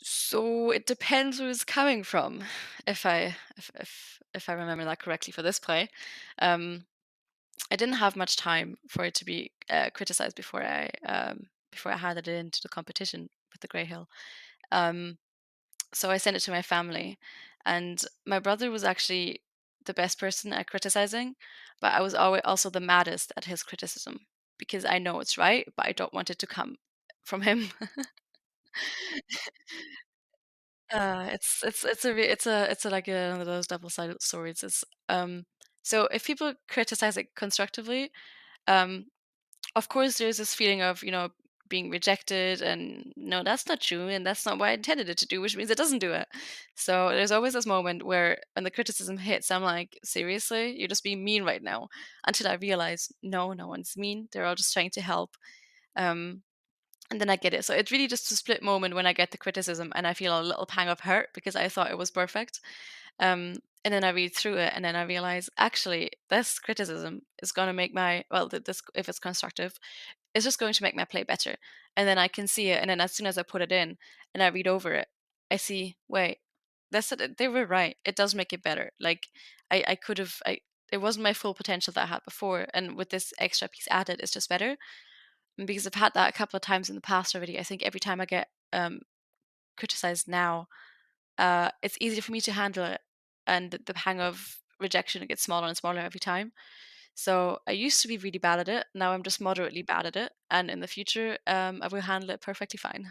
So it depends where it's coming from. If I remember that correctly for this play, um, I didn't have much time for it to be criticized before I handed it into the competition with the Grey Hill. Um, so I sent it to my family, and my brother was actually the best person at criticizing, but I was always also the maddest at his criticism because I know it's right, but I don't want it to come from him. It's like one of those double-sided swords. So if people criticize it constructively, um, of course there's this feeling of being rejected and no, that's not true, and that's not what I intended it to do, which means it doesn't do it. So there's always this moment where when the criticism hits, I'm like, seriously, you're just being mean right now. Until I realize, no, no one's mean. They're all just trying to help. Um, and then I get it. So it's really just a split moment when I get the criticism and I feel a little pang of hurt because I thought it was perfect. And then I read through it and then I realize actually this criticism is going to make this, if it's constructive, it's just going to make my play better. And then I can see it. And then as soon as I put it in and I read over it, I see, wait, they were right. It does make it better. Like I could have, it wasn't my full potential that I had before. And with this extra piece added, it's just better because I've had that a couple of times in the past already. I think every time I get criticized now, it's easier for me to handle it, and the pang of rejection gets smaller and smaller every time. So I used to be really bad at it. Now I'm just moderately bad at it, and in the future, I will handle it perfectly fine.